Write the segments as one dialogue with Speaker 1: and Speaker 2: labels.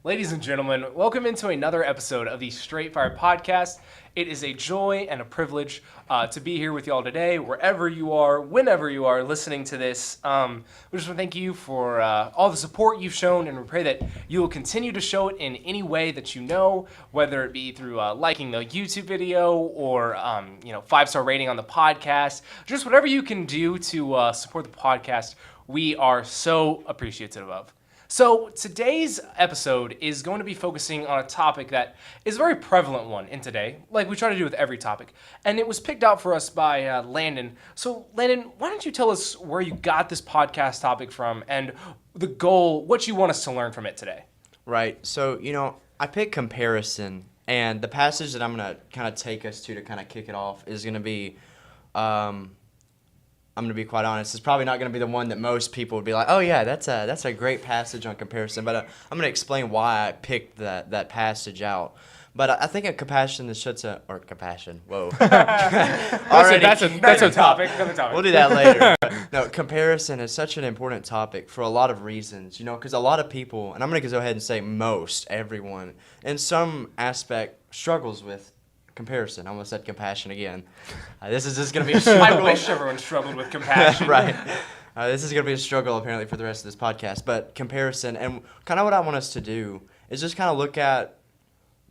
Speaker 1: Ladies and gentlemen, welcome into another episode of the Straight Fire Podcast. It is a joy and a privilege to be here with y'all today, wherever you are, whenever you are listening to this. We just want to thank you for all the support you've shown, and we pray that you will continue to show it in any way that you know, whether it be through liking the YouTube video or 5-star rating on the podcast, just whatever you can do to support the podcast. We are so appreciative of. So today's episode is going to be focusing on a topic that is a very prevalent one in today, like we try to do with every topic. And it was picked out for us by Landon. So Landon, why don't you tell us where you got this podcast topic from and the goal, what you want us to learn from it today?
Speaker 2: Right. So, I picked comparison, and the passage that I'm going to kind of take us to kind of kick it off is going to be, I'm going to be quite honest, it's probably not going to be the one that most people would be like, oh yeah, that's a great passage on comparison, but I'm going to explain why I picked that passage out. But I think a compassion is such a, or compassion, whoa.
Speaker 1: That's a topic.
Speaker 2: We'll do that later. No, comparison is such an important topic for a lot of reasons, because a lot of people, and I'm going to go ahead and say most, everyone, in some aspect struggles with comparison. I almost said compassion again. This is just going to be a struggle.
Speaker 1: I wish everyone struggled with compassion.
Speaker 2: Right. This is going to be a struggle apparently for the rest of this podcast. But comparison, and kind of what I want us to do is just kind of look at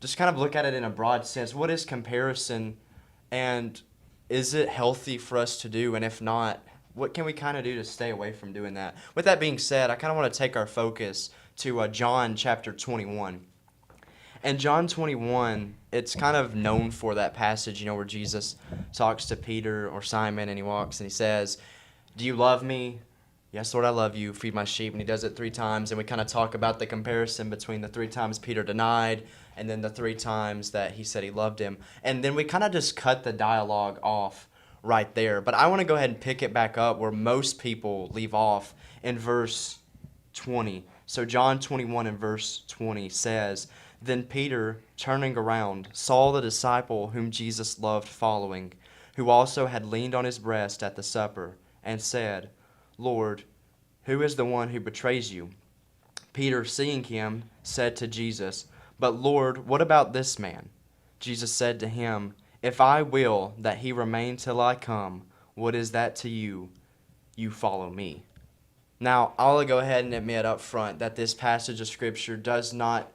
Speaker 2: it in a broad sense. What is comparison, and is it healthy for us to do? And if not, what can we kind of do to stay away from doing that? With that being said, I kind of want to take our focus to John chapter 21. And John 21, it's kind of known for that passage, where Jesus talks to Peter or Simon, and he walks and he says, "Do you love me? Yes, Lord, I love you. Feed my sheep." And he does it 3 times, and we kind of talk about the comparison between the 3 times Peter denied and then the 3 times that he said he loved him. And then we kind of just cut the dialogue off right there. But I want to go ahead and pick it back up where most people leave off in verse 20. So John 21 and verse 20 says, "Then Peter, turning around, saw the disciple whom Jesus loved following, who also had leaned on his breast at the supper, and said, 'Lord, who is the one who betrays you?' Peter, seeing him, said to Jesus, 'But Lord, what about this man?' Jesus said to him, 'If I will that he remain till I come, what is that to you? You follow me.'" Now, I'll go ahead and admit up front that this passage of Scripture does not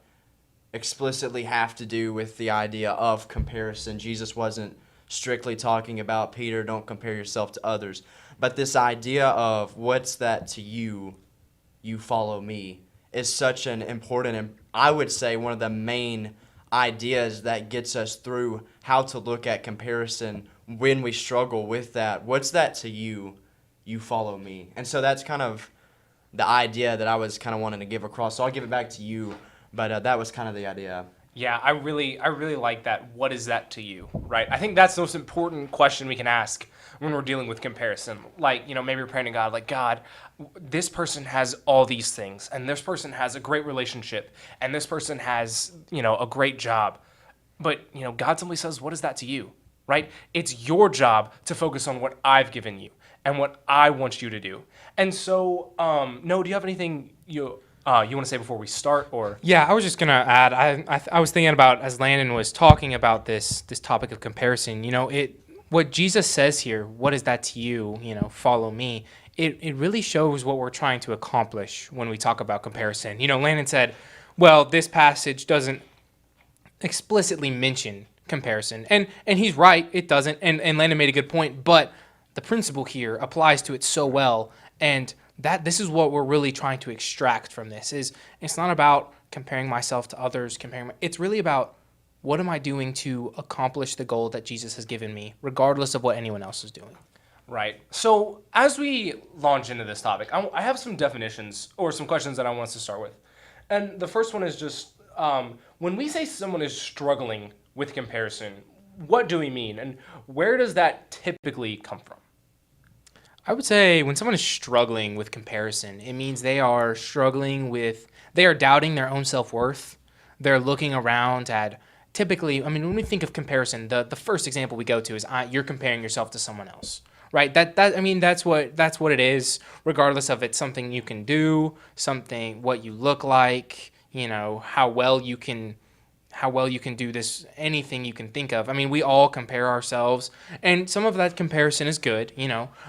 Speaker 2: explicitly have to do with the idea of comparison. Jesus wasn't strictly talking about, Peter, don't compare yourself to others. But this idea of what's that to you, you follow me, is such an important, and I would say one of the main ideas that gets us through how to look at comparison when we struggle with that. What's that to you, you follow me. And so that's kind of the idea that I was kind of wanting to give across. So I'll give it back to you. But that was kind of the idea.
Speaker 1: Yeah, I really like that. What is that to you, right? I think that's the most important question we can ask when we're dealing with comparison. Like, maybe we're praying to God, like, God, this person has all these things, and this person has a great relationship, and this person has, a great job. But, God simply says, what is that to you, right? It's your job to focus on what I've given you and what I want you to do. And so, Noah, do you have anything you want to say before we start, or?
Speaker 3: Yeah, I was just gonna add. I was thinking about, as Landon was talking about this topic of comparison. What Jesus says here. What is that to you? Follow me. It really shows what we're trying to accomplish when we talk about comparison. Landon said, well, this passage doesn't explicitly mention comparison, and he's right. It doesn't. And Landon made a good point. But the principle here applies to it so well, and this is what we're really trying to extract from this. Is it's not about comparing myself to others, it's really about what am I doing to accomplish the goal that Jesus has given me, regardless of what anyone else is doing.
Speaker 1: Right. So as we launch into this topic, I have some definitions or some questions that I want us to start with. And the first one is just, when we say someone is struggling with comparison, what do we mean? And where does that typically come from?
Speaker 3: I would say when someone is struggling with comparison, it means they are doubting their own self-worth. They're looking around at, typically, when we think of comparison, the first example we go to is you're comparing yourself to someone else, right? That's what it is, regardless of it's something you can do, what you look like, how well you can do this, anything you can think of. I mean, we all compare ourselves, and some of that comparison is good,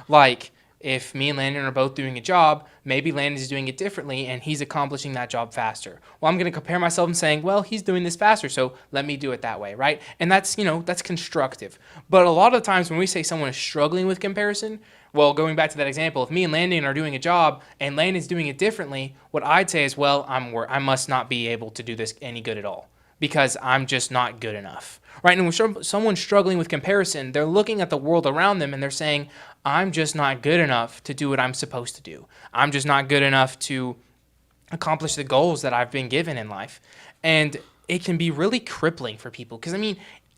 Speaker 3: like if me and Landon are both doing a job, maybe Landon's doing it differently and he's accomplishing that job faster. Well, I'm going to compare myself and saying, well, he's doing this faster, so let me do it that way, right? And that's, that's constructive. But a lot of times when we say someone is struggling with comparison, well, going back to that example, if me and Landon are doing a job and Landon's doing it differently, what I'd say is, well, I must not be able to do this any good at all, because I'm just not good enough, right? And when someone's struggling with comparison, they're looking at the world around them and they're saying, I'm just not good enough to do what I'm supposed to do. I'm just not good enough to accomplish the goals that I've been given in life. And it can be really crippling for people because,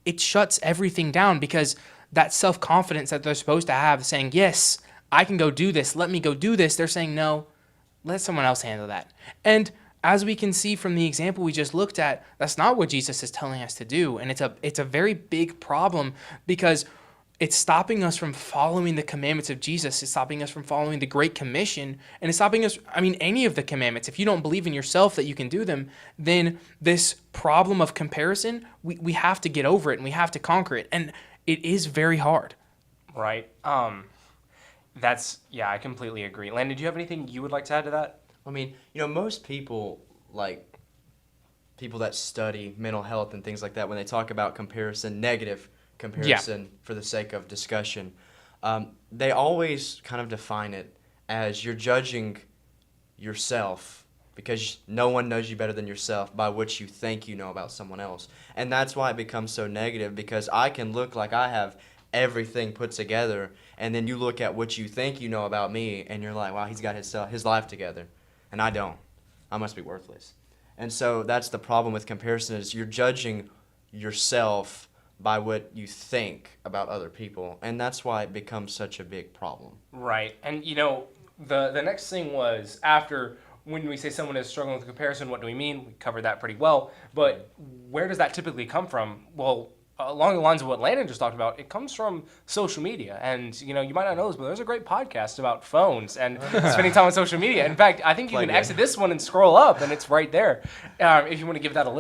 Speaker 3: it shuts everything down, because that self-confidence that they're supposed to have, saying, yes, I can go do this, let me go do this, they're saying, no, let someone else handle that. And as we can see from the example we just looked at, that's not what Jesus is telling us to do. And it's a very big problem, because it's stopping us from following the commandments of Jesus. It's stopping us from following the Great Commission. And it's stopping us, any of the commandments. If you don't believe in yourself that you can do them, then this problem of comparison, we have to get over it and we have to conquer it. And it is very hard.
Speaker 1: Right. I completely agree. Landon, do you have anything you would like to add to that?
Speaker 2: Most people, like people that study mental health and things like that, when they talk about comparison, negative comparison for the sake of discussion, they always kind of define it as you're judging yourself because no one knows you better than yourself by what you think you know about someone else. And that's why it becomes so negative, because I can look like I have everything put together, and then you look at what you think you know about me, and you're like, wow, he's got his life together, and I don't. I must be worthless. And so that's the problem with comparison, is you're judging yourself by what you think about other people, and that's why it becomes such a big problem.
Speaker 1: Right. And the next thing was, after, when we say someone is struggling with comparison, what do we mean? We covered that pretty well, but where does that typically come from? Well, along the lines of what Landon just talked about, it comes from social media. And, you might not know this, but there's a great podcast about phones and spending time on social media. In fact, I think you can exit this one and scroll up, and it's right there. If you want to give that a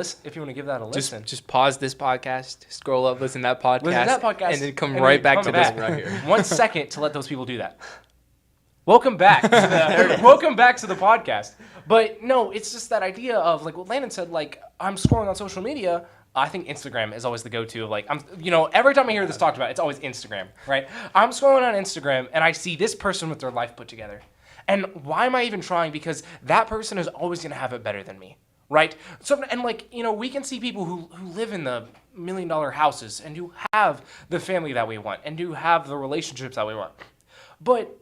Speaker 1: listen.
Speaker 3: Just pause this podcast, scroll up, listen to that podcast, and then come right back to this right here.
Speaker 1: 1 second to let those people do that. Welcome back to the podcast. But no, it's just that idea of, like what Landon said, like, I'm scrolling on social media. I think Instagram is always the go-to. Like, every time I hear this talked about, it's always Instagram, right? I'm scrolling on Instagram and I see this person with their life put together. And why am I even trying? Because that person is always going to have it better than me, right? So, and we can see people who live in the $1 million houses and who have the family that we want and who have the relationships that we want. But,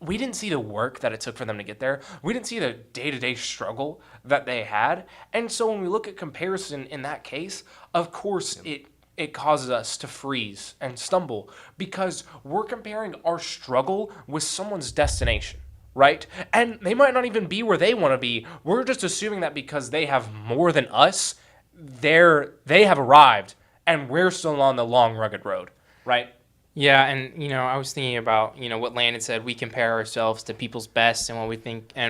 Speaker 1: we didn't see the work that it took for them to get there. We didn't see the day-to-day struggle that they had. And so when we look at comparison in that case, of course it causes us to freeze and stumble, because we're comparing our struggle with someone's destination, right? And they might not even be where they want to be. We're just assuming that because they have more than us, they have arrived and we're still on the long, rugged road, right?
Speaker 3: Yeah, and I was thinking about what Landon said. We compare ourselves to people's best and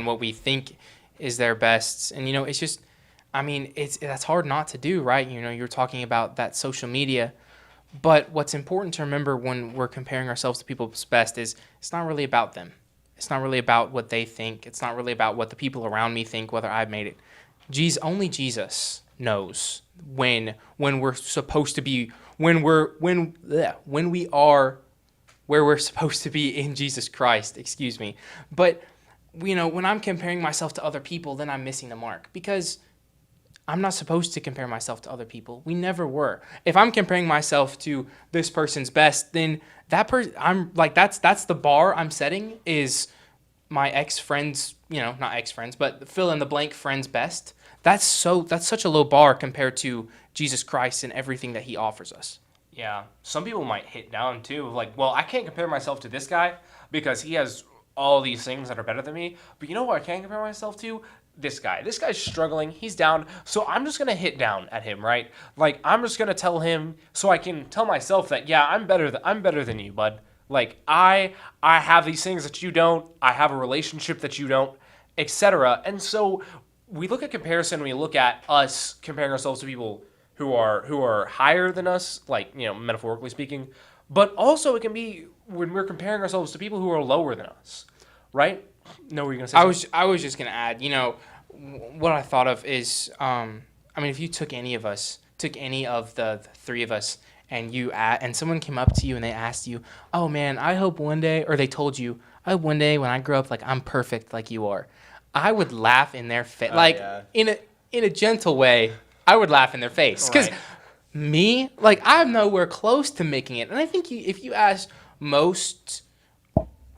Speaker 3: what we think is their best, and it's just, that's hard not to do, right? You're talking about that social media, but what's important to remember when we're comparing ourselves to people's best is it's not really about them. It's not really about what they think. It's not really about what the people around me think, whether I've made it. Only Jesus knows when we're supposed to be. When we are where we're supposed to be in Jesus Christ, excuse me. But, when I'm comparing myself to other people, then I'm missing the mark, because I'm not supposed to compare myself to other people. We never were. If I'm comparing myself to this person's best, then that's the bar I'm setting, is my ex-friend's, not ex-friends, but fill in the blank friend's best. That's such a low bar compared to Jesus Christ and everything that he offers us.
Speaker 1: Yeah. Some people might hit down too. Like, well, I can't compare myself to this guy because he has all these things that are better than me. But you know what I can compare myself to? This guy. This guy's struggling. He's down. So I'm just going to hit down at him, right? Like, I'm just going to tell him so I can tell myself that, yeah, I'm better than you, bud. Like, I have these things that you don't. I have a relationship that you don't, etc. And so we look at comparison, we look at us comparing ourselves to people who are higher than us, like, metaphorically speaking, but also it can be when we're comparing ourselves to people who are lower than us, right? No, were you gonna say something?
Speaker 3: I was just gonna add, what I thought of is, if you took any of the three of us, and someone came up to you and they asked you, "Oh man, I hope one day," or they told you, "I hope one day when I grow up, like I'm perfect like you are," I would laugh in their face, in a gentle way. I would laugh in their face because
Speaker 1: Right.
Speaker 3: me, like I'm nowhere close to making it, and I think if you ask most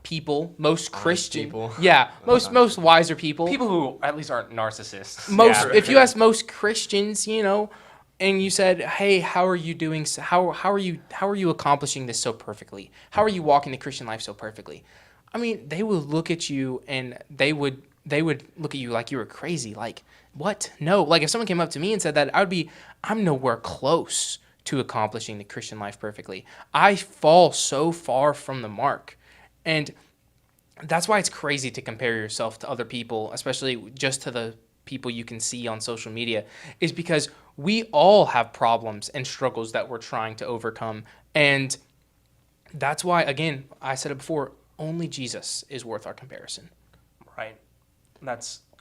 Speaker 3: people, most Christian
Speaker 2: people.
Speaker 3: yeah, most wiser people,
Speaker 1: People who at least aren't narcissists.
Speaker 3: most
Speaker 1: Yeah.
Speaker 3: if you ask most Christians, and you said, "Hey, how are you doing? How are you accomplishing this so perfectly? How are you walking the Christian life so perfectly?" I mean, they would look at you and they would look at you like you were crazy. Like, what? No. Like if someone came up to me and said that, I'm nowhere close to accomplishing the Christian life perfectly. I fall so far from the mark. And that's why it's crazy to compare yourself to other people, especially just to the people you can see on social media, is because we all have problems and struggles that we're trying to overcome. And that's why, again, I said it before, only Jesus is worth our comparison.
Speaker 1: Right.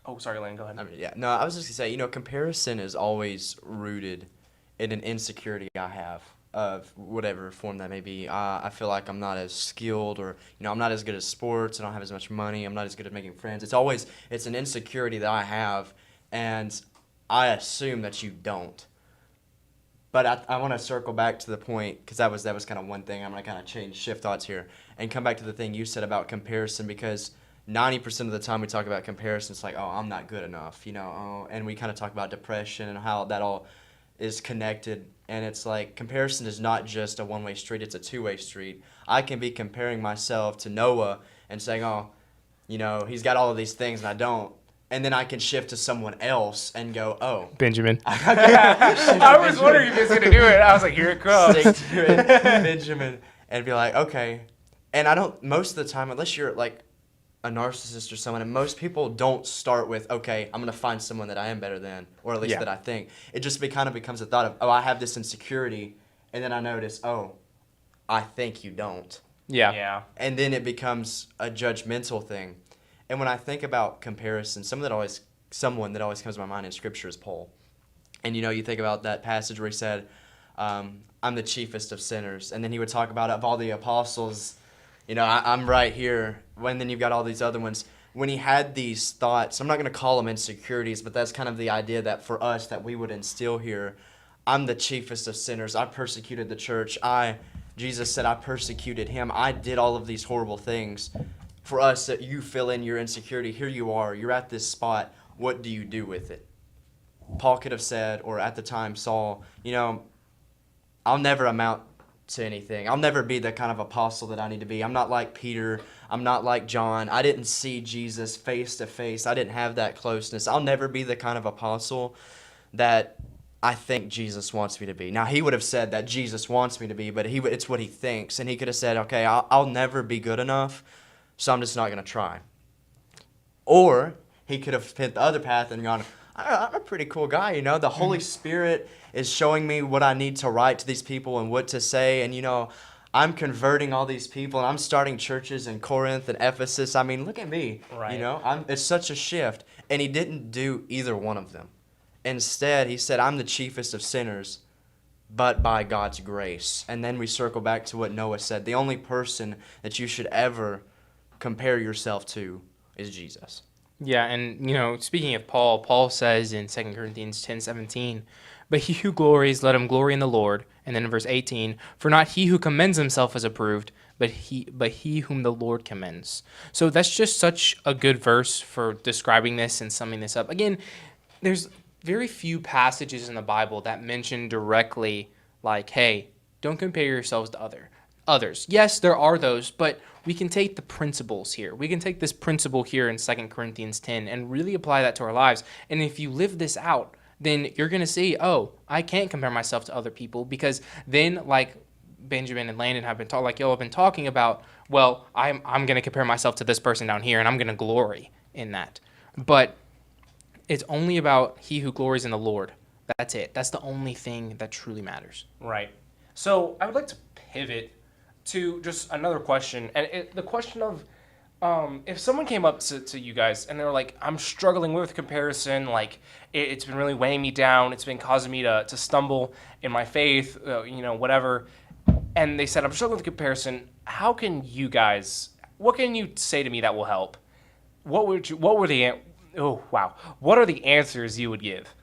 Speaker 1: Oh, sorry, Lane, go ahead.
Speaker 2: I was just gonna say, comparison is always rooted in an insecurity I have of whatever form that may be. I feel like I'm not as skilled, or I'm not as good at sports. I don't have as much money. I'm not as good at making friends. It's an insecurity that I have, and I assume that you don't. But I want to circle back to the point, because that was kind of one thing. I'm going to kind of shift thoughts here and come back to the thing you said about comparison, because 90% of the time we talk about comparison, it's like, oh, I'm not good enough, and we kind of talk about depression and how that all is connected. And it's like comparison is not just a one-way street, it's a two-way street. I can be comparing myself to Noah and saying, oh, he's got all of these things and I don't. And then I can shift to someone else and go, oh.
Speaker 3: Benjamin.
Speaker 1: I was wondering if he was going to do it. I was like, here it comes.
Speaker 2: Stick to it, Benjamin. And be like, okay. And I don't, most of the time, unless you're like a narcissist or someone, and most people don't start with, okay, I'm going to find someone that I am better than, or at least that I think. It just kind of becomes a thought of, oh, I have this insecurity, and then I notice, oh, I think you don't.
Speaker 1: Yeah.
Speaker 2: And then it becomes a judgmental thing. And when I think about comparison, someone that always comes to my mind in Scripture is Paul. And you think about that passage where he said, I'm the chiefest of sinners. And then he would talk about, of all the apostles, I'm right here. And then you've got all these other ones. When he had these thoughts, I'm not going to call them insecurities, but that's kind of the idea that for us that we would instill here. I'm the chiefest of sinners. I persecuted the church. Jesus said I persecuted him. I did all of these horrible things. For us, that you fill in your insecurity. Here you are. You're at this spot. What do you do with it? Paul could have said, or at the time Saul, I'll never amount to anything. I'll never be the kind of apostle that I need to be. I'm not like Peter. I'm not like John. I didn't see Jesus face to face. I didn't have that closeness. I'll never be the kind of apostle that I think Jesus wants me to be. Now, he would have said that Jesus wants me to be, but it's what he thinks. And he could have said, okay, I'll never be good enough, so I'm just not going to try. Or he could have hit the other path and gone, I'm a pretty cool guy, The Holy Spirit is showing me what I need to write to these people and what to say. And, I'm converting all these people, and I'm starting churches in Corinth and Ephesus. I mean, look at me.
Speaker 1: Right.
Speaker 2: It's such a shift. And he didn't do either one of them. Instead, he said, I'm the chiefest of sinners, but by God's grace. And then we circle back to what Noah said. The only person that you should ever compare yourself to is Jesus.
Speaker 3: Yeah, and speaking of Paul says in 2 Corinthians 10:17, but he who glories, let him glory in the Lord. And then in verse 18, for not he who commends himself is approved, but he whom the Lord commends. So that's just such a good verse for describing this and summing this up. Again, there's very few passages in the Bible that mention directly, like, hey, don't compare yourselves to others. Yes, there are those, but we can take the principles here. We can take this principle here in 2 Corinthians 10 and really apply that to our lives. And if you live this out, then you're going to see, oh, I can't compare myself to other people, because then, like Benjamin and Landon have been like y'all have been talking about, well, I'm going to compare myself to this person down here, and I'm going to glory in that. But It's only about he who glories in the Lord. That's it. That's the only thing that truly matters.
Speaker 1: Right. So I would like to pivot to just another question, and the question of if someone came up to you guys and they're like, I'm struggling with comparison, like it's been really weighing me down, it's been causing me to stumble in my faith, whatever, and they said, I'm struggling with comparison, what can you say to me that will help? What are the answers you would give?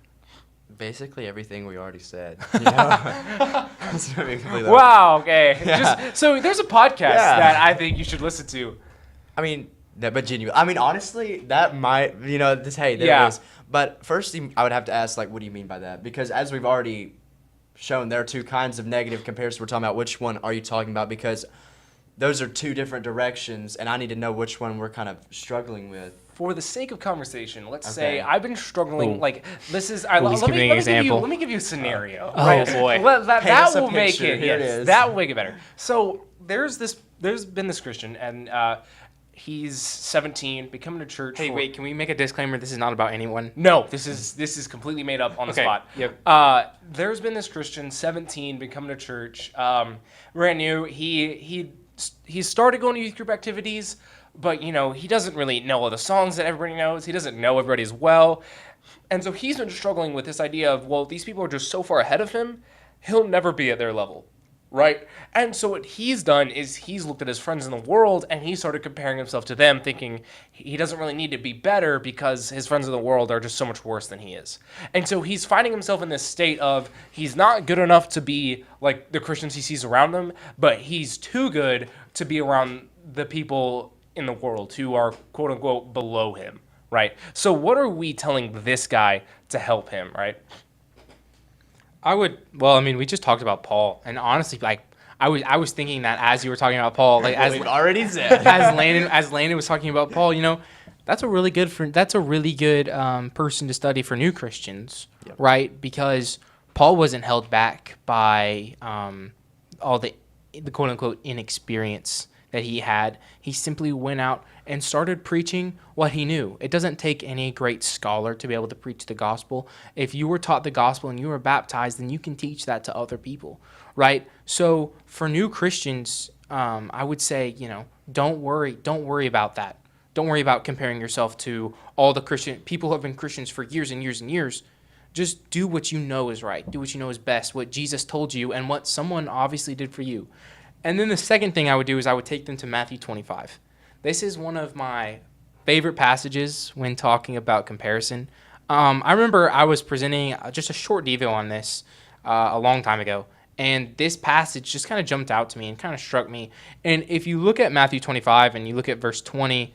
Speaker 2: Basically everything we already said. You know?
Speaker 1: Wow, okay.
Speaker 2: Yeah.
Speaker 1: So there's a podcast that I think you should listen to.
Speaker 2: I mean, but genuine. I mean, honestly, that might, there it is. But first, I would have to ask, like, what do you mean by that? Because as we've already shown, there are two kinds of negative comparisons. We're talking about which one are you talking about? Because those are two different directions, and I need to know which one we're kind of struggling with.
Speaker 1: For the sake of conversation, let's say I've been struggling.
Speaker 3: Ooh.
Speaker 1: Like this is.
Speaker 3: Let
Speaker 1: me give you a scenario.
Speaker 3: Oh
Speaker 1: right?
Speaker 3: boy,
Speaker 1: that will make it.
Speaker 2: Here
Speaker 1: Yes,
Speaker 2: it is.
Speaker 1: that will make it better. So there's been this Christian, and he's 17, becoming a church.
Speaker 3: Hey, wait, can we make a disclaimer? This is not about anyone.
Speaker 1: No, this is completely made up on the spot.
Speaker 3: Yep.
Speaker 1: There's been this Christian, 17, becoming a church, brand new. He started going to youth group activities, but he doesn't really know all the songs that everybody knows. He doesn't know everybody as well, and so he's been struggling with this idea of, well, these people are just so far ahead of him, he'll never be at their level. Right? And so what he's done is he's looked at his friends in the world and he started comparing himself to them, thinking he doesn't really need to be better because his friends in the world are just so much worse than he is. And so he's finding himself in this state of he's not good enough to be like the Christians he sees around him, but he's too good to be around the people in the world who are quote unquote below him. Right? So what are we telling this guy to help him, right?
Speaker 3: We just talked about Paul, and honestly, like, I was thinking that as you were talking about Paul, like, as
Speaker 2: we've already said,
Speaker 3: as Landon was talking about Paul, that's a really good person to study for new Christians, right? Because Paul wasn't held back by all the quote unquote inexperience that he had. He simply went out and started preaching what he knew. It doesn't take any great scholar to be able to preach the gospel. If you were taught the gospel and you were baptized, then you can teach that to other people, right? So for new Christians, I would say, don't worry about that. Don't worry about comparing yourself to all the Christian people who have been Christians for years and years and years. Just do what you know is right. Do what you know is best, what Jesus told you and what someone obviously did for you. And then the second thing I would do is I would take them to Matthew 25. This is one of my favorite passages when talking about comparison. I remember I was presenting just a short devo on this a long time ago, and this passage just kind of jumped out to me and kind of struck me. And if you look at Matthew 25 and you look at verse 20,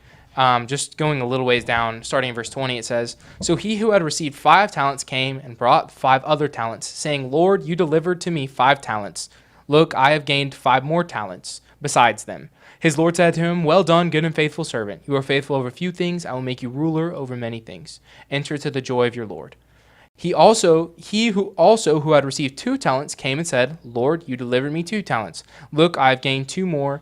Speaker 3: just going a little ways down, starting in verse 20, it says, "So he who had received 5 talents came and brought 5 other talents, saying, 'Lord, you delivered to me 5 talents. Look, I have gained 5 more talents besides them.' His Lord said to him, 'Well done, good and faithful servant. You are faithful over few things. I will make you ruler over many things. Enter to the joy of your Lord.' He who had received 2 talents came and said, 'Lord, you delivered me 2 talents. Look, I have gained 2 more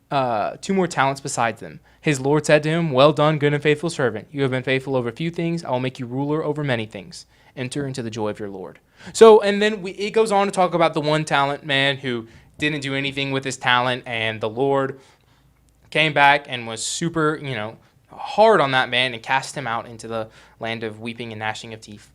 Speaker 3: talents besides them.' His Lord said to him, 'Well done, good and faithful servant. You have been faithful over few things. I will make you ruler over many things. Enter into the joy of your Lord.'" So, and then it goes on to talk about the 1 talent man who didn't do anything with his talent, and the Lord came back and was super, hard on that man and cast him out into the land of weeping and gnashing of teeth.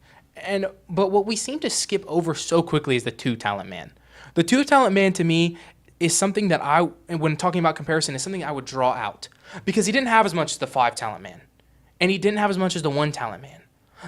Speaker 3: But what we seem to skip over so quickly is the 2 talent man. The 2 talent man to me is something that when talking about comparison, is something I would draw out, because he didn't have as much as the 5 talent man, and he didn't have as much as the 1 talent man.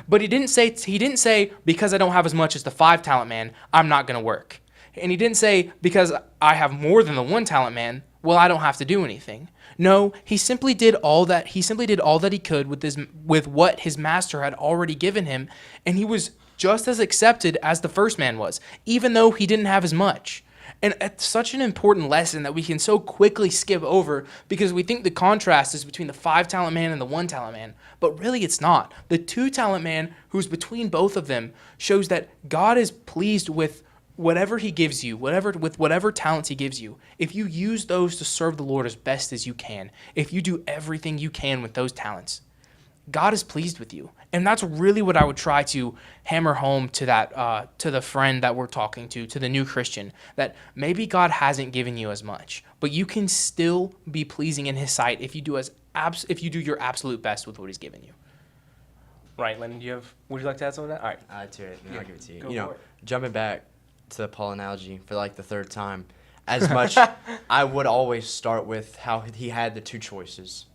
Speaker 3: But he didn't say because I don't have as much as the 5 talent man, I'm not going to work. And he didn't say because I have more than the 1 talent man, well, I don't have to do anything. No, he simply did all that he could with what his master had already given him, and he was just as accepted as the first man was, even though he didn't have as much. And it's such an important lesson that we can so quickly skip over because we think the contrast is between the 5 talent man and the 1 talent man. But really it's not. The 2 talent man, who's between both of them, shows that God is pleased with whatever he gives you, whatever talents he gives you. If you use those to serve the Lord as best as you can, if you do everything you can with those talents, God is pleased with you. And that's really what I would try to hammer home to that, to the friend that we're talking to the new Christian, that maybe God hasn't given you as much, but you can still be pleasing in his sight if you do your absolute best with what he's given you.
Speaker 1: Right, Landon, would you like to add something to that? All right.
Speaker 2: I'll do it, and
Speaker 1: Yeah,
Speaker 2: I'll give it to you.
Speaker 1: go
Speaker 2: You know,
Speaker 1: for it.
Speaker 2: jumping back to the Paul analogy for like the third time, as much I would always start with how he had the two choices.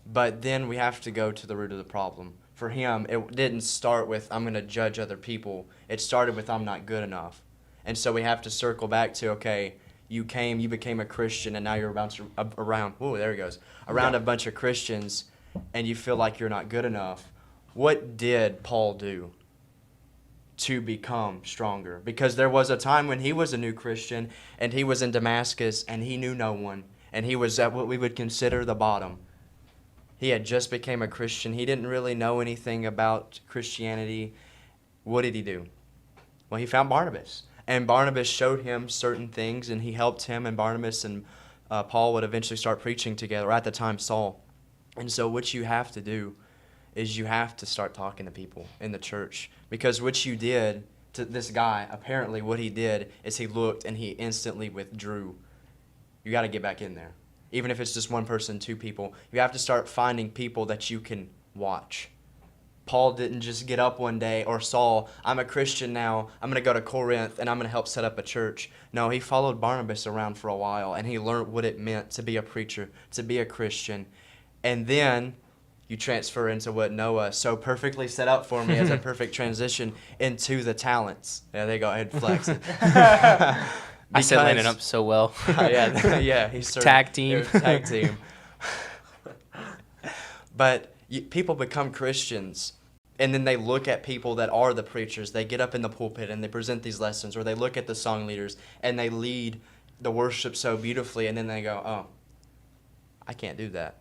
Speaker 2: But then we have to go to the root of the problem. For him, it didn't start with, I'm going to judge other people. It started with, I'm not good enough. And so we have to circle back to, okay, you became a Christian, and now you're around a bunch of Christians, and you feel like you're not good enough. What did Paul do to become stronger? Because there was a time when he was a new Christian, and he was in Damascus, and he knew no one, and he was at what we would consider the bottom. He had just became a Christian. He didn't really know anything about Christianity. What did he do? Well, he found Barnabas, and Barnabas showed him certain things, and he helped him, and Barnabas and Paul would eventually start preaching together, or at the time Saul. And so what you have to do is you have to start talking to people in the church, because what you did to this guy, apparently what he did is he looked and he instantly withdrew. You got to get back in there. Even if it's just one person, two people, you have to start finding people that you can watch. Paul didn't just get up one day, or Saul, I'm a Christian now, I'm going to go to Corinth and I'm going to help set up a church. No, he followed Barnabas around for a while, and he learned what it meant to be a preacher, to be a Christian. And then you transfer into what Noah so perfectly set up for me as a perfect transition into the talents. Yeah, there you go. I had flex.
Speaker 3: I set Landon up so well.
Speaker 2: yeah, he's
Speaker 3: tag team.
Speaker 2: Tag team. But people become Christians, and then they look at people that are the preachers. They get up in the pulpit and they present these lessons, or they look at the song leaders and they lead the worship so beautifully, and then they go, oh, I can't do that.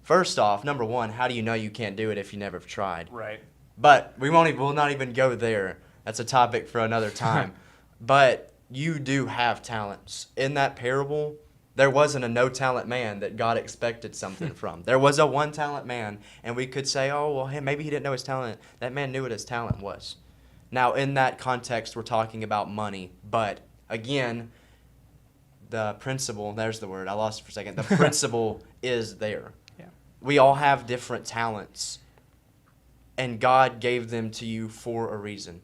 Speaker 2: First off, number one, how do you know you can't do it if you never have tried?
Speaker 1: Right.
Speaker 2: But we'll not even go there. That's a topic for another time. But you do have talents. In that parable, there wasn't a no-talent man that God expected something from. There was a one-talent man, and we could say, oh, well, hey, maybe he didn't know his talent. That man knew what his talent was. Now, in that context, we're talking about money. But, again, the principle, there's the word, I lost it for a second. The principle is there.
Speaker 3: Yeah.
Speaker 2: We all have different talents, and God gave them to you for a reason.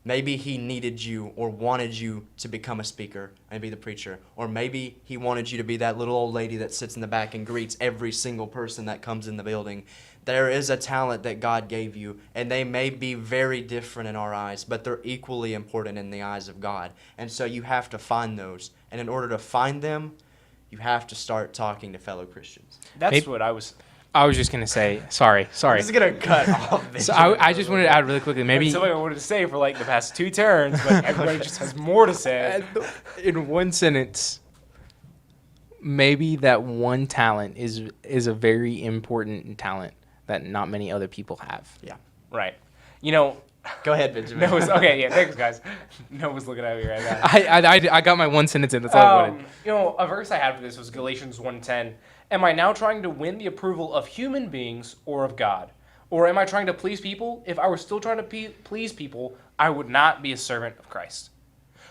Speaker 2: Maybe he needed you or wanted you to become a speaker and be the preacher. Or maybe he wanted you to be that little old lady that sits in the back and greets every single person that comes in the building. There is a talent that God gave you, and they may be very different in our eyes, but they're equally important in the eyes of God. And so you have to find those. And in order to find them, you have to start talking to fellow Christians.
Speaker 1: That's what I was
Speaker 3: just going to say, sorry.
Speaker 2: This is going to cut off.
Speaker 3: So I just wanted to add really quickly, maybe
Speaker 1: something I wanted to say for like the past two turns, but everybody just has more to say.
Speaker 3: in one sentence, maybe that one talent is a very important talent that not many other people have.
Speaker 2: Yeah.
Speaker 1: Right. You know,
Speaker 2: Go ahead, Benjamin.
Speaker 1: okay, yeah, thanks, guys. Noah's looking at me right now.
Speaker 3: I got my one sentence in. That's all I wanted.
Speaker 1: You know, a verse I had for this was Galatians 1:10. Am I now trying to win the approval of human beings or of God? Or am I trying to please people? If I were still trying to please people, I would not be a servant of Christ.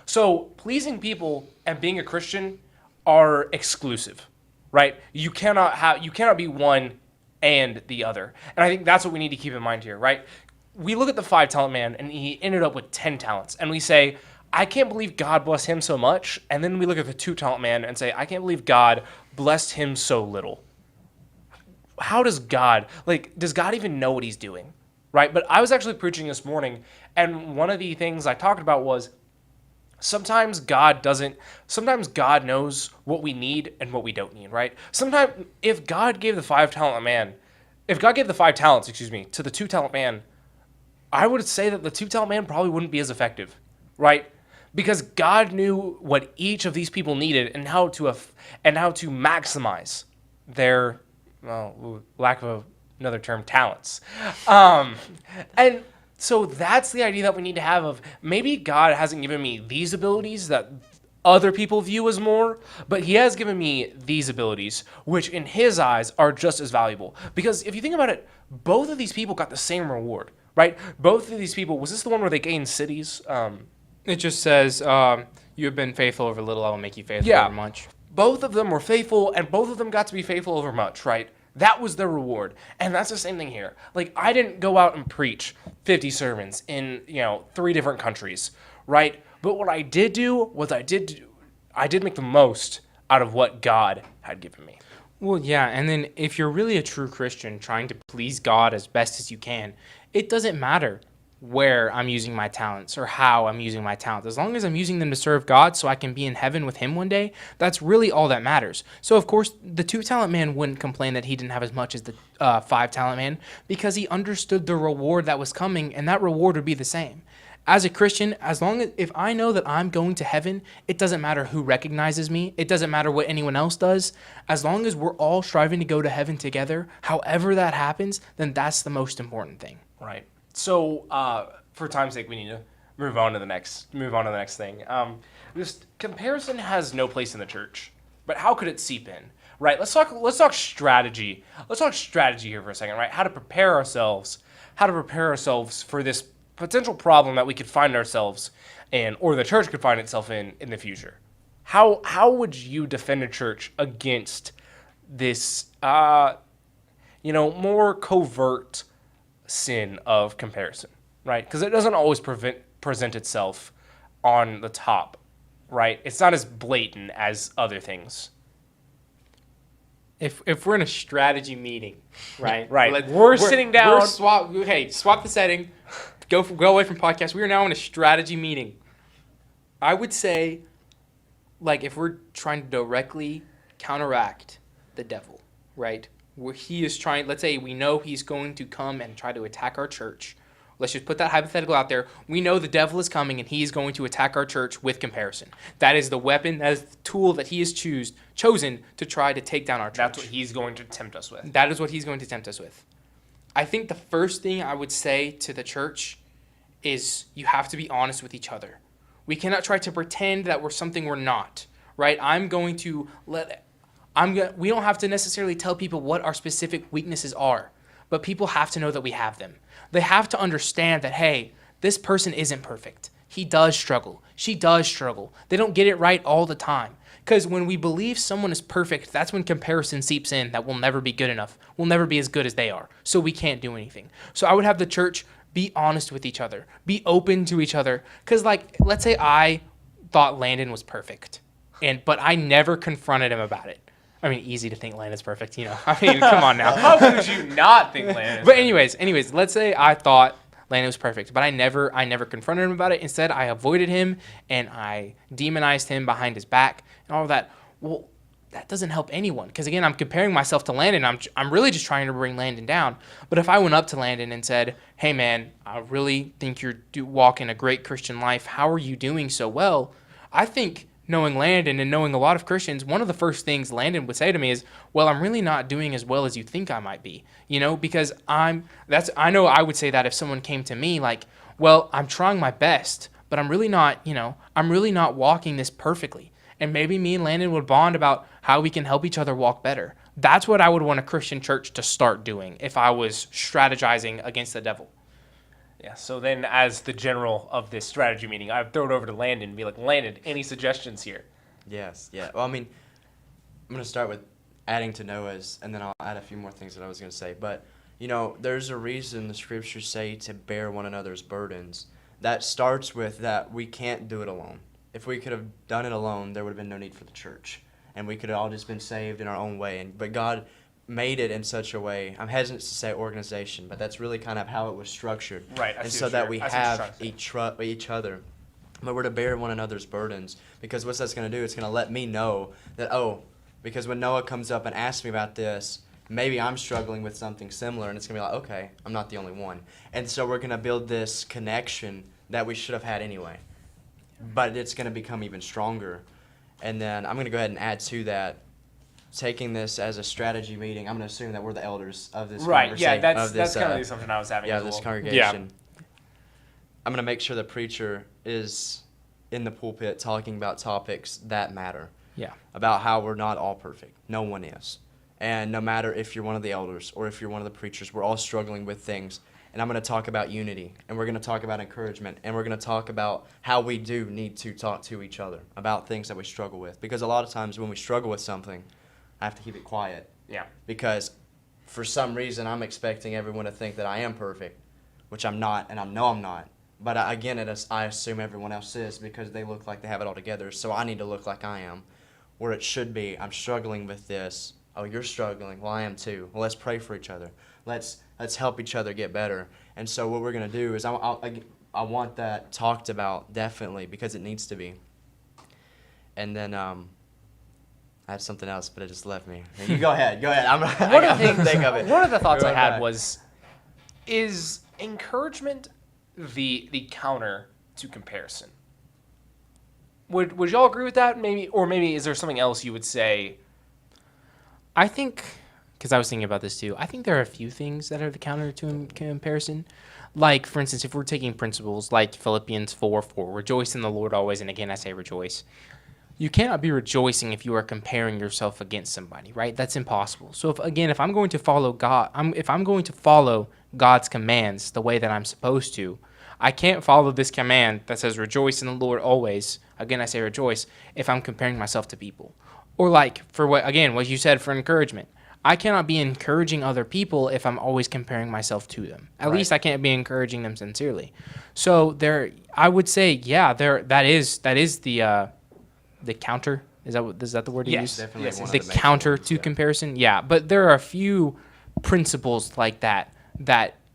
Speaker 1: So pleasing people and being a Christian are exclusive, right? You cannot be one and the other. And I think that's what we need to keep in mind here, right? We look at the 5-talent man, and he ended up with 10 talents. And we say, I can't believe God blessed him so much. And then we look at the 2-talent man and say, I can't believe God blessed him so little. How does God even know what he's doing? Right? But I was actually preaching this morning, and one of the things I talked about was sometimes God knows what we need and what we don't need, right? Sometimes if God gave the 5-talent man, to the 2-talent man, I would say that the 2-talent man probably wouldn't be as effective, right? Because God knew what each of these people needed and how to maximize their, lack of another term, talents. And so that's the idea that we need to have of maybe God hasn't given me these abilities that other people view as more, but he has given me these abilities, which in his eyes are just as valuable. Because if you think about it, both of these people got the same reward, right? Both of these people, was this the one where they gained cities?
Speaker 3: It just says, you have been faithful over little, I will make you faithful
Speaker 1: Yeah.
Speaker 3: over much.
Speaker 1: Both of them were faithful, and both of them got to be faithful over much, right? That was their reward. And that's the same thing here. Like, I didn't go out and preach 50 sermons in, 3 different countries, right? But what I did do was I did make the most out of what God had given me.
Speaker 3: Well, yeah, and then if you're really a true Christian trying to please God as best as you can, it doesn't matter where I'm using my talents or how I'm using my talents. As long as I'm using them to serve God so I can be in heaven with him one day, that's really all that matters. So, of course, the 2-talent man wouldn't complain that he didn't have as much as the 5-talent man because he understood the reward that was coming, and that reward would be the same. As a Christian, as long as if I know that I'm going to heaven, it doesn't matter who recognizes me. It doesn't matter what anyone else does. As long as we're all striving to go to heaven together, however that happens, then that's the most important thing.
Speaker 1: Right. So, for time's sake, we need to move on to the next thing. Just comparison has no place in the church, but how could it seep in? Right. Let's talk strategy. Let's talk strategy here for a second. Right. How to prepare ourselves for this potential problem that we could find ourselves in, or the church could find itself in the future. How would you defend a church against this, more covert sin of comparison, right? Because it doesn't always present itself on the top, right? It's not as blatant as other things.
Speaker 3: If we're in a strategy meeting, right?
Speaker 1: Right. We're sitting down.
Speaker 3: Swap the setting. Go away from podcast. We are now in a strategy meeting. I would say, like, if we're trying to directly counteract the devil, right? Where he is trying, let's say we know he's going to come and try to attack our church. Let's just put that hypothetical out there. We know the devil is coming and he's going to attack our church with comparison. That is the weapon, that is the tool that he has chosen to try to take down our church.
Speaker 1: That's what he's going to tempt us with.
Speaker 3: That is what he's going to tempt us with. I think the first thing I would say to the church is you have to be honest with each other. We cannot try to pretend that we're something we're not, right? We don't have to necessarily tell people what our specific weaknesses are, but people have to know that we have them. They have to understand that, hey, this person isn't perfect. He does struggle. She does struggle. They don't get it right all the time. Because when we believe someone is perfect, that's when comparison seeps in that we'll never be good enough. We'll never be as good as they are. So we can't do anything. So I would have the church be honest with each other. Be open to each other. Because, like, let's say I thought Landon was perfect, but I never confronted him about it. I mean, easy to think Landon's perfect, I mean, come on now.
Speaker 1: How could you not think Landon?
Speaker 3: But anyways, let's say I thought Landon was perfect, but I never confronted him about it. Instead, I avoided him and I demonized him behind his back and all of that. Well, that doesn't help anyone because, again, I'm comparing myself to Landon. I'm really just trying to bring Landon down. But if I went up to Landon and said, hey, man, I really think you're walking a great Christian life. How are you doing so well? I think knowing Landon and knowing a lot of Christians, one of the first things Landon would say to me is, well, I'm really not doing as well as you think I might be, because I know I would say that if someone came to me like, well, I'm trying my best, but I'm really not walking this perfectly. And maybe me and Landon would bond about how we can help each other walk better. That's what I would want a Christian church to start doing if I was strategizing against the devil.
Speaker 1: Yeah, so then as the general of this strategy meeting, I'd throw it over to Landon and be like, Landon, any suggestions here?
Speaker 2: Yes, yeah. Well, I mean, I'm going to start with adding to Noah's, and then I'll add a few more things that I was going to say. But, there's a reason the scriptures say to bear one another's burdens. That starts with that we can't do it alone. If we could have done it alone, there would have been no need for the church. And we could have all just been saved in our own way. But God made it in such a way, I'm hesitant to say organization, but that's really kind of how it was structured.
Speaker 1: Right.
Speaker 2: And so that we have each other. But we're to bear one another's burdens. Because what that's going to do, it's going to let me know that, because when Noah comes up and asks me about this, maybe I'm struggling with something similar, and it's going to be like, okay, I'm not the only one. And so we're going to build this connection that we should have had anyway. But it's going to become even stronger. And then I'm going to go ahead and add to that, taking this as a strategy meeting. I'm going to assume that we're the elders of this
Speaker 1: conversation. Right, that's kind of the assumption I was having as well.
Speaker 2: This congregation. I'm going to make sure the preacher is in the pulpit talking about topics that matter.
Speaker 3: Yeah.
Speaker 2: About how we're not all perfect. No one is. And no matter if you're one of the elders or if you're one of the preachers, we're all struggling with things. And I'm going to talk about unity, and we're going to talk about encouragement, and we're going to talk about how we do need to talk to each other about things that we struggle with. Because a lot of times when we struggle with something, I have to keep it quiet.
Speaker 1: Yeah.
Speaker 2: Because for some reason, I'm expecting everyone to think that I am perfect, which I'm not, and I know I'm not. But again, I assume everyone else is because they look like they have it all together, so I need to look like I am. Where it should be, I'm struggling with this. Oh, you're struggling. Well, I am too. Well, let's pray for each other. Let's help each other get better. And so what we're going to do is I want that talked about definitely because it needs to be. And then I had something else, but it just left me. You go ahead. Go ahead. I'm going to think of it.
Speaker 1: One of the thoughts I had was, is encouragement the counter to comparison? Would y'all agree with that? Maybe is there something else you would say?
Speaker 3: I think, because I was thinking about this too, I think there are a few things that are the counter to comparison. Like, for instance, if we're taking principles like Philippians 4:4, rejoice in the Lord always, and again I say rejoice. You cannot be rejoicing if you are comparing yourself against somebody, right? That's impossible. So if I'm going to follow God, if I'm going to follow God's commands the way that I'm supposed to, I can't follow this command that says rejoice in the Lord always. Again, I say rejoice if I'm comparing myself to people. Or like what you said for encouragement. I cannot be encouraging other people if I'm always comparing myself to them. At least I can't be encouraging them sincerely. So I would say, that is the counter. Is that the word you use?
Speaker 2: Definitely
Speaker 1: Yes,
Speaker 2: one of
Speaker 3: The
Speaker 2: main
Speaker 3: counter
Speaker 2: ones,
Speaker 3: to
Speaker 2: yeah.
Speaker 3: comparison. Yeah, but there are a few principles like that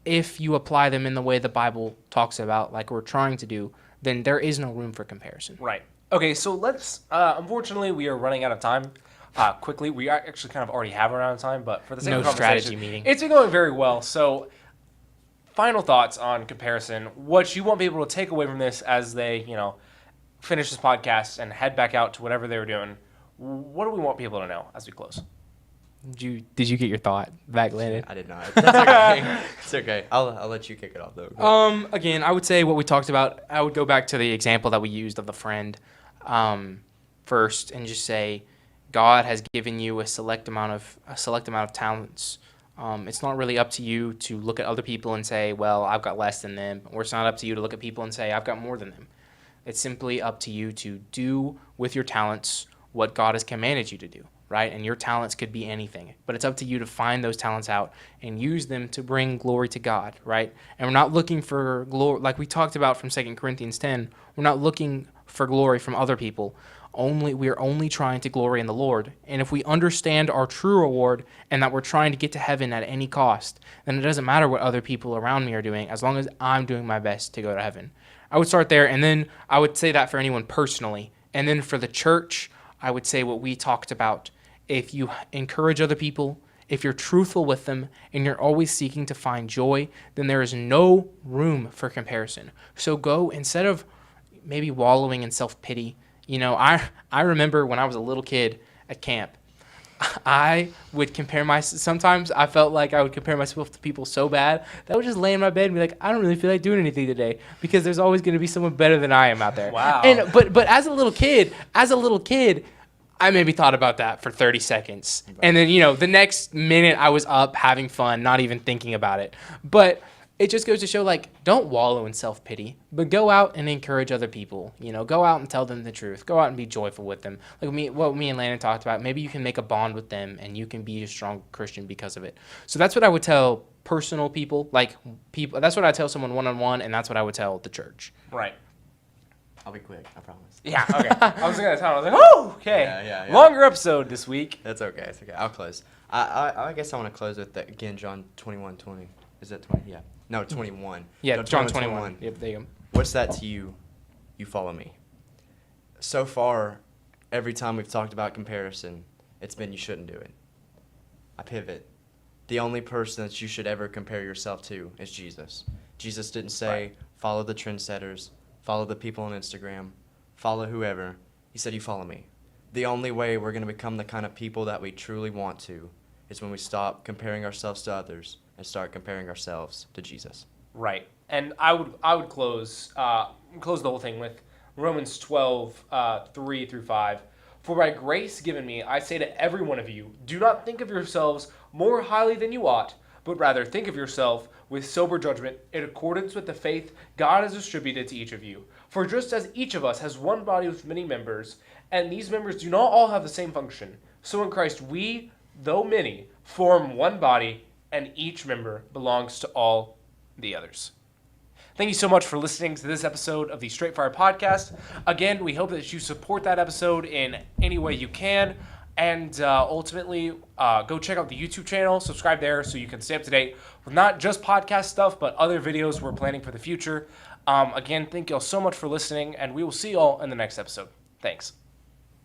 Speaker 3: if you apply them in the way the Bible talks about, like we're trying to do, then there is no room for comparison.
Speaker 1: Right. Okay, so let's, unfortunately, we are running out of time quickly. We are actually kind of already have run out of time, but for the sake
Speaker 3: No
Speaker 1: of conversation,
Speaker 3: strategy meeting.
Speaker 1: it's been going very well. So, final thoughts on comparison. What you want people to take away from this as they, finish this podcast and head back out to whatever they were doing. What do we want people to know as we close?
Speaker 3: Did you get your thought back, Landon?
Speaker 2: I did not. That's okay. It's okay. I'll let you kick it off, though.
Speaker 3: Again, I would say what we talked about, I would go back to the example that we used of the friend first and just say God has given you a select amount of talents. It's not really up to you to look at other people and say, well, I've got less than them. Or it's not up to you to look at people and say, I've got more than them. It's simply up to you to do with your talents what God has commanded you to do. Right? And your talents could be anything, but it's up to you to find those talents out and use them to bring glory to God, right? And we're not looking for glory, like we talked about from 2 Corinthians 10, we're not looking for glory from other people. We're only trying to glory in the Lord. And if we understand our true reward and that we're trying to get to heaven at any cost, then it doesn't matter what other people around me are doing as long as I'm doing my best to go to heaven. I would start there, and then I would say that for anyone personally. And then for the church, I would say what we talked about. If you encourage other people, if you're truthful with them, and you're always seeking to find joy, then there is no room for comparison. So go, instead of maybe wallowing in self-pity. I remember when I was a little kid at camp, I would sometimes I felt like I would compare myself to people so bad that I would just lay in my bed and be like, I don't really feel like doing anything today because there's always going to be someone better than I am out there.
Speaker 1: Wow.
Speaker 3: But as a little kid, I maybe thought about that for 30 seconds. And then, the next minute I was up having fun, not even thinking about it. But it just goes to show, don't wallow in self-pity, but go out and encourage other people. Go out and tell them the truth. Go out and be joyful with them. Like what me and Landon talked about, maybe you can make a bond with them and you can be a strong Christian because of it. So that's what I would tell personal people, that's what I tell someone one-on-one, and that's what I would tell the church.
Speaker 1: Right.
Speaker 2: I'll be quick, I promise.
Speaker 1: Yeah, okay. I was going to tell him, I was like, oh, okay.
Speaker 2: Yeah.
Speaker 1: Longer episode this week.
Speaker 2: That's okay. It's okay. I'll close. I guess I want to close with, again, John 21:20. Is that 20? Yeah. No, 21.
Speaker 3: Yeah,
Speaker 2: No,
Speaker 3: John 21. Yep, there you go.
Speaker 2: What's that to you? You follow me. So far, every time we've talked about comparison, it's been you shouldn't do it. I pivot. The only person that you should ever compare yourself to is Jesus. Jesus didn't say, follow the trendsetters, follow the people on Instagram, follow whoever. He said, you follow me. The only way we're going to become the kind of people that we truly want to is when we stop comparing ourselves to others and start comparing ourselves to Jesus.
Speaker 1: Right. And I would close the whole thing with Romans 12, 3 through 5. For by grace given me, I say to every one of you, do not think of yourselves more highly than you ought, but rather think of yourself with sober judgment in accordance with the faith God has distributed to each of you. For just as each of us has one body with many members, and these members do not all have the same function, so in Christ we, though many, form one body, and each member belongs to all the others. Thank you so much for listening to this episode of the Straight Fire Podcast. Again, we hope that you support that episode in any way you can. And ultimately, go check out the YouTube channel, subscribe there so you can stay up to date with not just podcast stuff, but other videos we're planning for the future. Again, thank y'all so much for listening, and we will see y'all in the next episode. Thanks.